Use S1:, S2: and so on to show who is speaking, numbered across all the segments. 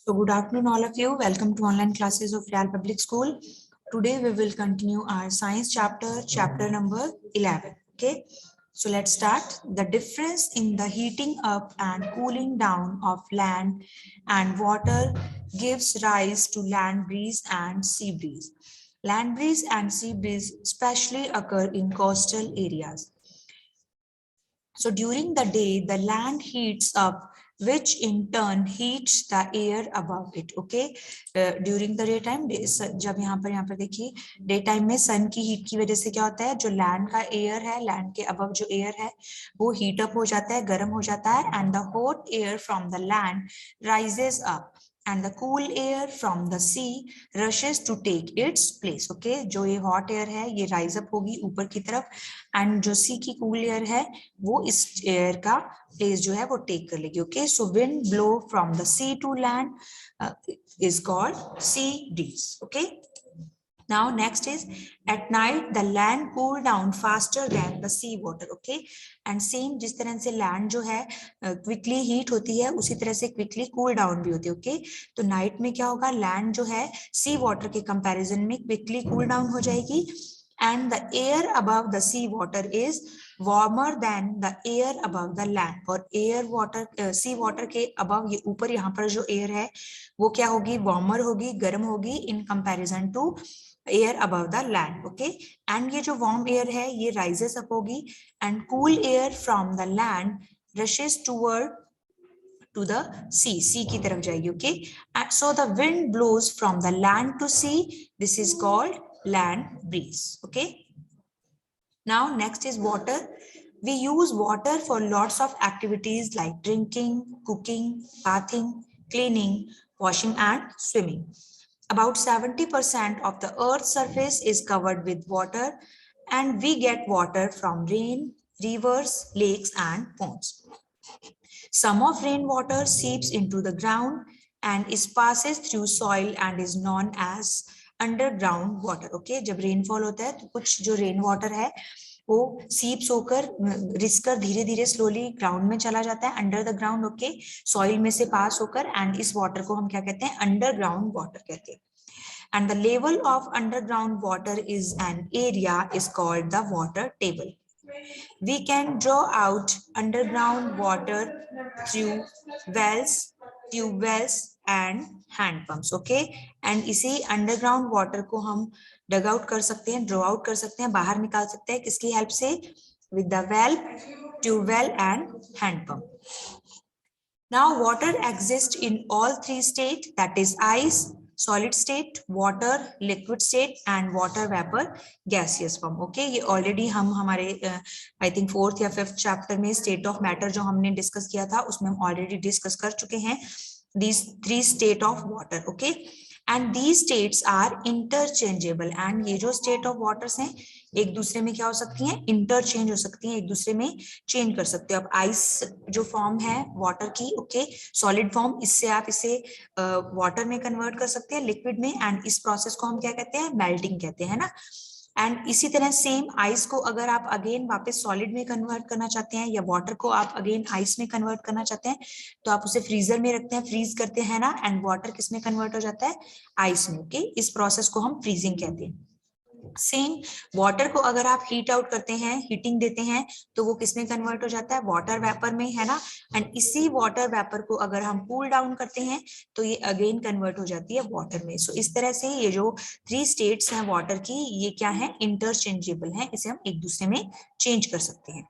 S1: So good afternoon all of you. Welcome to online classes of Real Public School. Today we will continue our science chapter number 11. Okay. So let's start. The difference in the heating up and cooling down of land and water gives rise to land breeze and sea breeze. Land breeze and sea breeze especially occur in coastal areas. So during the day, the land heats up, which in turn heats the air above it. Okay, during the daytime, जब यहाँ पर देखिए day time में सन की heat की वजह से क्या होता है, जो लैंड का एयर है, लैंड के अबव जो एयर है वो हीट अप हो जाता है, गर्म हो जाता है, and the hot air from the land rises up and the cool air from the sea rushes to take its place. Okay, जो ये hot air है ये rise up होगी ऊपर की तरफ, and जो sea की cool air है वो इस air का place जो है वो take कर लेगी. Okay, so wind blow from the sea to land is called sea breeze. Okay. Now next is at night the land cool down faster than the sea water. Okay, and same जिस तरह से land जो है quickly heat होती है उसी तरह से quickly cool down भी होती है. Okay, तो night में क्या होगा, land जो है sea water के comparison में quickly cool down हो जाएगी, and the air above the sea water is warmer than the air above the land. और air water sea water के above ये ऊपर यहाँ पर जो air है वो क्या होगी, warmer होगी, गर्म होगी in comparison to air above the land. Okay, and ये जो warm air है ये rises up होगी, and cool air from the land rushes toward to the sea की तरफ जाएगी. Okay, and so the wind blows from the land to sea. This is called land breeze. Okay, now next is water. We use water for lots of activities like drinking, cooking, bathing, cleaning, washing and swimming. About 70% of the Earth's surface is covered with water, and we get water from rain, rivers, lakes, and ponds. Some of rainwater seeps into the ground and is passes through soil and is known as underground water. Okay, जब rainfall होता है तो कुछ जो rain water है वो सीप्स होकर रिस कर धीरे धीरे स्लोली ग्राउंड में चला जाता है, under the ground. Okay, soil में से पास होकर, एंड इस वाटर को हम क्या कहते हैं, अंडरग्राउंड वाटर कहते हैं. And the level of underground water is an area is called the water table. We can draw out underground water through wells, tube wells and hand pumps. Okay, and इसी underground water को हम डग out कर सकते हैं, draw out कर सकते हैं, बाहर निकाल सकते हैं किसकी हेल्प से, with the well, tube well and hand pump. Now water exists in all three states, that is ice, solid state, water, liquid state and water vapor, gaseous form. Okay, ये already हम हमारे I think 4th या 5th chapter में state of matter जो हमने discuss किया था उसमें हम already discuss कर चुके हैं these three state of water. Okay, and these states are interchangeable, and ये जो state of waters हैं एक दूसरे में क्या हो सकती हैं, इंटरचेंज हो सकती हैं, एक दूसरे में चेंज कर सकते हो. अब आइस जो फॉर्म है वाटर की, ओके, सॉलिड फॉर्म, इससे आप इसे वाटर में कन्वर्ट कर सकते हैं, लिक्विड में, एंड इस प्रोसेस को हम क्या कहते हैं, मेल्टिंग कहते हैं ना. एंड इसी तरह सेम आइस को अगर आप अगेन वापस सॉलिड में कन्वर्ट करना चाहते हैं या वाटर को आप अगेन आइस में कन्वर्ट करना चाहते हैं तो आप उसे फ्रीजर में रखते हैं, फ्रीज करते हैं ना, एंड वाटर किस में कन्वर्ट हो जाता है, आइस में. ओके, इस प्रोसेस को हम फ्रीजिंग कहते हैं. सेम वाटर को अगर आप हीट आउट करते हैं, हीटिंग देते हैं तो वो किसमें कन्वर्ट हो जाता है, वाटर वेपर में, है ना. एंड इसी वाटर वेपर को अगर हम कूल डाउन करते हैं तो ये अगेन कन्वर्ट हो जाती है वाटर में. सो इस तरह से ये जो थ्री स्टेट्स हैं वाटर की ये क्या है, इंटरचेंजेबल है, इसे हम एक दूसरे में चेंज कर सकते हैं.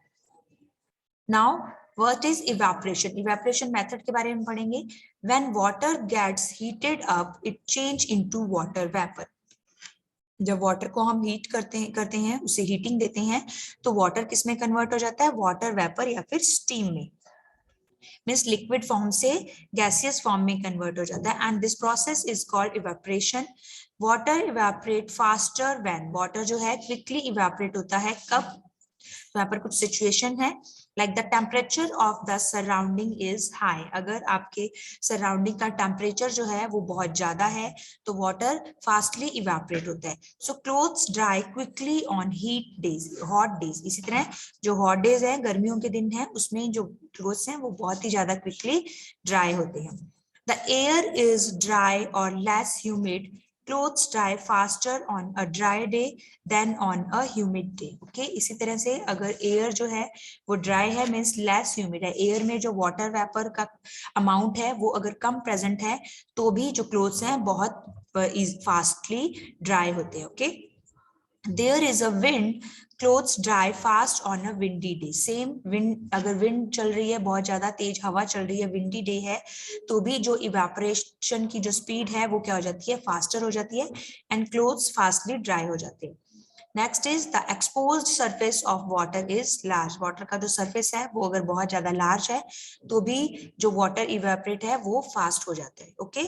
S1: Now what is evaporation. Evaporation method के बारे में पढ़ेंगे. When water gets heated up it change into water vapour. जब वाटर को हम हीट करते हैं उसे हीटिंग देते हैं तो वाटर किस में कन्वर्ट हो जाता है, वाटर वेपर या फिर स्टीम में, मींस लिक्विड फॉर्म से गैसियस फॉर्म में कन्वर्ट हो जाता है. And this process is called evaporation. Water evaporate faster when, water जो है क्विकली इवेपोरेट होता है कब, तो यहाँ पर कुछ सिचुएशन है, like the temperature of the surrounding is high. अगर आपके सराउंडिंग का टेम्परेचर जो है वो बहुत ज्यादा है तो वाटर फास्टली इवेपोरेट होता है. So clothes dry quickly on heat days, hot days. इसी तरह जो हॉट डेज है, गर्मियों के दिन है, उसमें जो क्लोथ्स हैं वो बहुत ही ज्यादा क्विकली ड्राई होते हैं. The air is dry or less humid. Clothes dry faster on a dry day than on a humid day. Okay, इसी तरह से अगर एयर जो है वो ड्राई है मीन्स लेस ह्यूमिड है, एयर में जो वाटर वेपर का अमाउंट है वो अगर कम प्रेजेंट है तो भी जो क्लोथ्स हैं बहुत फास्टली ड्राई होते हैं. Okay, there is a wind, clothes dry fast on a windy day. same wind, अगर wind चल रही है, बहुत ज्यादा तेज हवा चल रही है, windy day है, तो भी जो evaporation की जो speed है वो क्या हो जाती है, faster हो जाती है and clothes fastly dry हो जाते हैं. Next is the exposed surface of water is large. Water का जो सरफेस है वो अगर बहुत ज्यादा लार्ज है तो भी जो वाटर इवेपोरेट है वो फास्ट हो जाता है. Okay,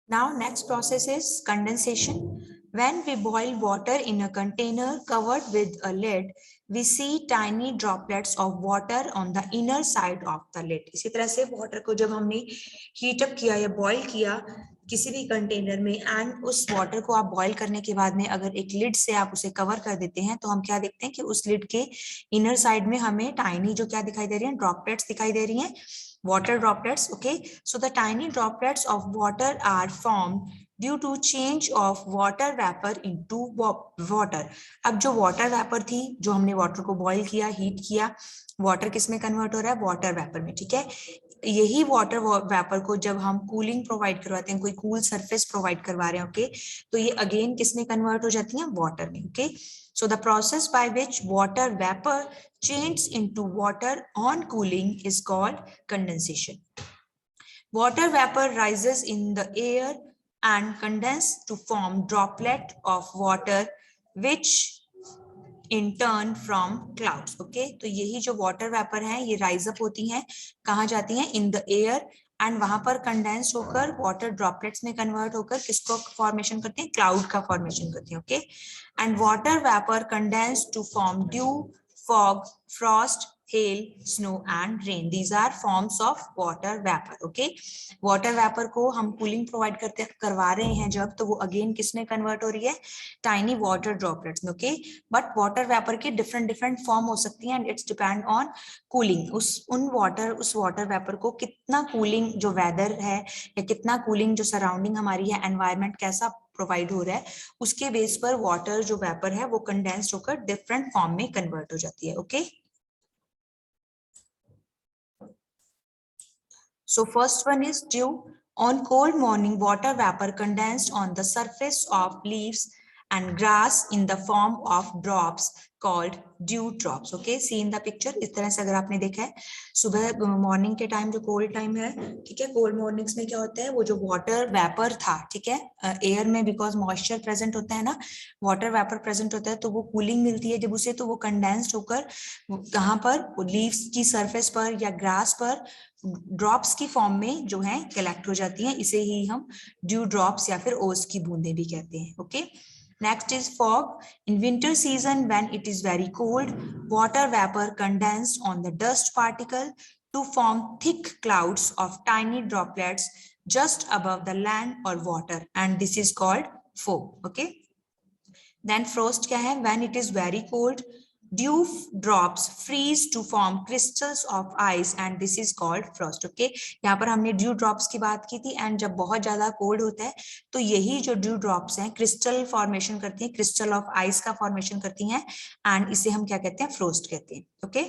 S1: now next process is condensation. When we boil water in a container covered with a lid, we see tiny droplets of water on the inner side of the lid. इसी तरह से water को जब हमने heat up किया या boil किया किसी भी कंटेनर में एंड उस वाटर को आप बॉईल करने के बाद में अगर एक लिड से आप उसे कवर कर देते हैं तो हम क्या देखते हैं कि उस लिड के इनर साइड में हमें टाइनी जो क्या दिखाई दे रही है, ड्रॉपलेट्स दिखाई दे रही हैं, water droplets. Okay, so the tiny droplets of water are formed due to change of water vapor into water. अब जो water vapor थी, जो हमने water को boil किया, heat किया, water किस में convert हो रहा है, water vapor में. ठीक है, यही वाटर वेपर को जब हम कूलिंग प्रोवाइड करवाते हैं, कोई कूल सरफेस प्रोवाइड करवा रहे हैं, ओके, तो ये अगेन किस में कन्वर्ट हो जाती है, वाटर में. Okay, so the process by which water vapor changes into water on cooling is called condensation. Water vapor rises in the air and condenses to form droplet of water which in turn from clouds. Okay, तो यही जो water vapor है ये rise up होती हैं, कहाँ जाती हैं, in the air, एंड वहां पर कंडेंस होकर वाटर ड्रॉपलेट्स में कन्वर्ट होकर किसको फॉर्मेशन करते हैं, क्लाउड का फॉर्मेशन करते हैं. Okay, and water vapour condense to form dew, fog, frost, hail, snow and rain. These are forms of water vapor. Okay, water vapor को हम कूलिंग प्रोवाइड करवा रहे हैं जब, तो वो अगेन किस में कन्वर्ट हो रही है, टाइनी वाटर ड्रॉपलेट्स में. ओके, बट वाटर वेपर की डिफरेंट डिफरेंट फॉर्म हो सकती है and it's depend on cooling. उस वाटर वेपर को कितना कूलिंग जो वेदर है या कितना कूलिंग जो सराउंडिंग हमारी है, एनवायरनमेंट कैसा प्रोवाइड हो रहा है, उसके बेस पर वाटर जो वेपर है वो कंडेंस्ड होकर डिफरेंट फॉर्म में कन्वर्ट हो जाती है. Okay, so first one is dew. On cold morning, water vapor condensed on the surface of leaves and grass in the form of drops called dew drops. Okay, see in the picture. इस तरह से अगर आपने देखा है सुबह morning के time जो कोल्ड टाइम है, ठीक है, कोल्ड मॉर्निंग्स में क्या होता है, वो जो वाटर वेपर था, ठीक है, एयर में बिकॉज मॉइस्चर प्रेजेंट होता है ना, वाटर वेपर प्रेजेंट होता है तो वो कूलिंग मिलती है जब उसे, तो वो कंडेंस्ड होकर कहाँ पर, लीव्स की सरफेस पर या ग्रास पर ड्रॉप्स की फॉर्म में जो है कलेक्ट हो जाती हैं. इसे ही हम ड्यू ड्रॉप्स या फिर ओस की बूंदें भी कहते हैं. Okay, next is fog. In winter season when it is very cold, water vapor condensed on the dust particle to form thick clouds of tiny droplets just above the land or water, and this is called fog. Okay, then frost क्या है, when it is very cold, dew drops freeze to form crystals of ice and this is called frost. Okay, यहाँ पर हमने dew drops की बात की थी and जब बहुत ज्यादा कोल्ड होता है तो यही जो dew drops हैं क्रिस्टल फॉर्मेशन करती हैं, क्रिस्टल ऑफ आइस का फॉर्मेशन करती हैं एंड इसे हम क्या कहते हैं, फ्रोस्ट कहते हैं. Okay,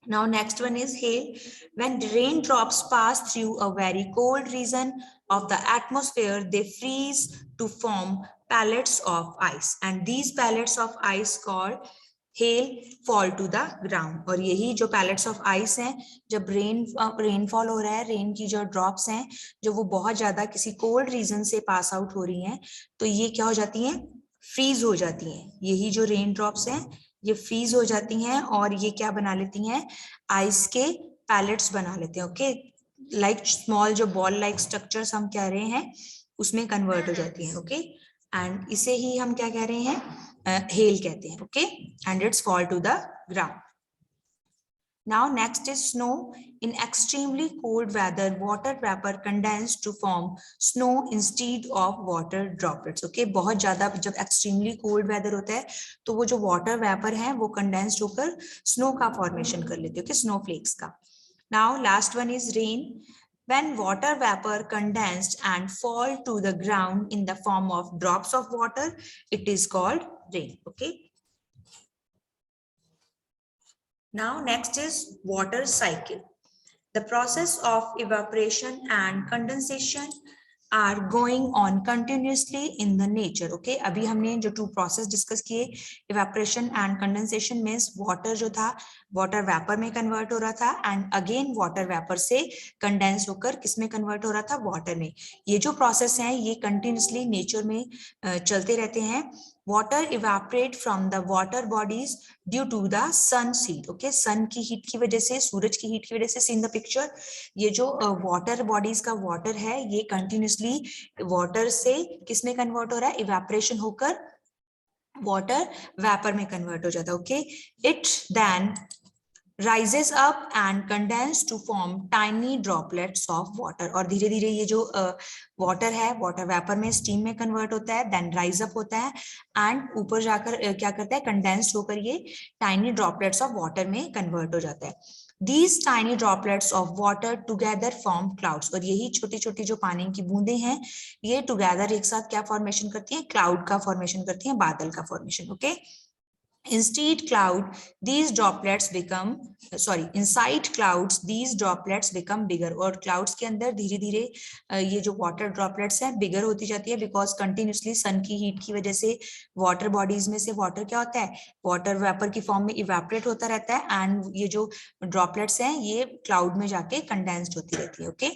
S1: now next one is hail. When raindrops pass through a very cold region of the atmosphere, they freeze to form pellets of ice and these pellets of ice called hail fall to the ground. और यही जो pellets of ice हैं, जब rainfall हो रहा है, rain की जो ड्रॉप्स हैं जो वो बहुत ज्यादा किसी कोल्ड रीजन से पास आउट हो रही हैं, तो ये क्या हो जाती हैं, फ्रीज हो जाती हैं. यही जो रेन ड्रॉप्स हैं ये फ्रीज हो जाती हैं और ये क्या बना लेती हैं, आइस के पैलेट्स बना लेते हैं. ओके, लाइक स्मॉल जो बॉल लाइक स्ट्रक्चर्स हम कह रहे हैं उसमें कन्वर्ट हो जाती हैं. ओके, एंड इसे ही हम क्या कह रहे हैं, हेल कहते हैं. Okay, and its fall to the ground. Now next is snow. In extremely cold weather, water vapor condense to form snow instead of water droplets. Okay, बहुत ज्यादा जब extremely cold weather होता है तो वो जो water vapor है वो condensed होकर snow का formation कर लेते हैं, okay, snowflakes का. Now last one is rain. When water vapor condensed and fall to the ground in the form of drops of water, it is called rain. Okay. Now next is water cycle. The process of evaporation and condensation are going on continuously in the nature. Okay, अभी हमने जो two process discuss किए, evaporation and condensation means water जो था water vapor में convert हो रहा था and again water vapor से condense होकर किस में convert हो रहा था, water में. ये जो process हैं ये continuously nature में चलते रहते हैं. Water evaporate from the water bodies due to the sun's heat. Okay, sun की heat की वजह से, सूरज की heat की वजह से. See in the picture, ये जो water bodies का water है ये continuously water से किस में convert हो रहा है, evaporation होकर water vapor में convert हो जाता है. Okay, it then rises up and condense to form tiny droplets of water. और धीरे धीरे ये जो water है water vapor में steam में convert होता है, then rise up होता है and ऊपर जाकर क्या करता है, condensed होकर ये tiny droplets of water में convert हो जाता है. These tiny droplets of water together form clouds. और यही छोटी छोटी जो पानी की बूंदें हैं ये together एक साथ क्या formation करती हैं, cloud का formation करती हैं, बादल का formation. Okay. Inside clouds these droplets become bigger. और clouds के अंदर धीरे धीरे ये जो water droplets हैं bigger होती जाती है because continuously sun की heat की वजह से water bodies में से water क्या होता है, water vapor की form में evaporate होता रहता है and ये जो droplets हैं ये cloud में जाके condensed होती रहती है. Okay.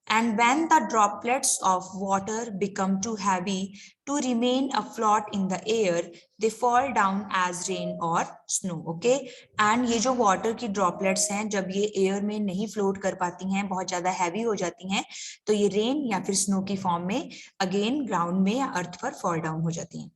S1: And when the droplets of water become too heavy to remain afloat in the air, they fall down as rain or snow. Okay, and ये जो water की droplets हैं जब ये air में नहीं float कर पाती हैं, बहुत ज़्यादा heavy हो जाती हैं, तो ये rain या फिर snow की form में again ground में या earth पर fall down हो जाती हैं.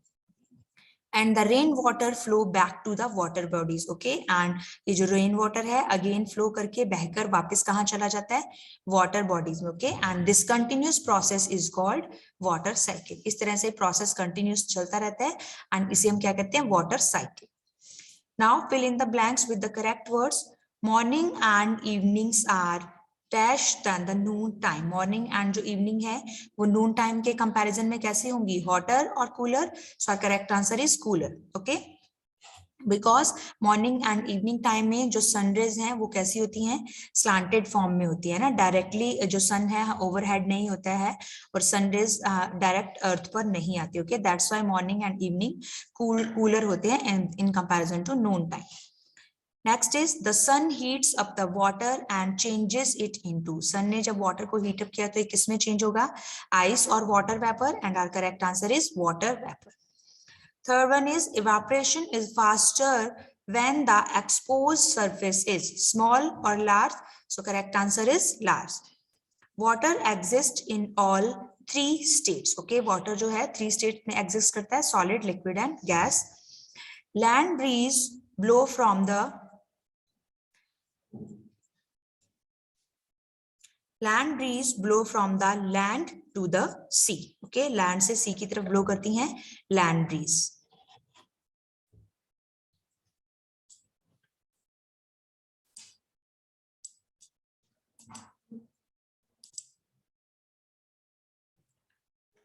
S1: And the rain water flow back to the water bodies. Okay, and ये जो rain water है again flow करके बहकर वापस कहाँ चला जाता है, water bodies में. Okay, and this continuous process is called water cycle. इस तरह से process continuous चलता रहता है and इसे हम क्या कहते हैं, water cycle. Now fill in the blanks with the correct words. Morning and evenings are dash than the noon time. Morning and जो evening है वो noon time के comparison में कैसी होंगी, hotter और cooler. So our correct answer is cooler. Okay, because morning and evening time में जो sun rays हैं वो कैसी होती हैं, slanted form में होती है ना, directly जो sun है overhead नहीं होता है और sun rays direct earth पर नहीं आती. Okay, that's why morning and evening cooler होते हैं in comparison to noon time. Next is the sun heats up the water and changes it into. Sun ने जब water को heat up किया तो ये किसमें change होगा, ice और water vapor, and our correct answer is water vapor. Third one is evaporation is faster when the exposed surface is small or large. So correct answer is large. Water exists in all three states. Okay, water जो है three states में exist करता है, solid, liquid and gas. Land breeze blow from the land breeze blow from the land to the sea. Okay, land से sea की तरफ blow करती हैं land breeze.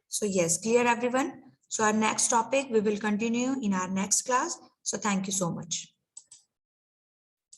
S1: So yes, clear everyone. So our next topic we will continue in our next class. So thank you so much.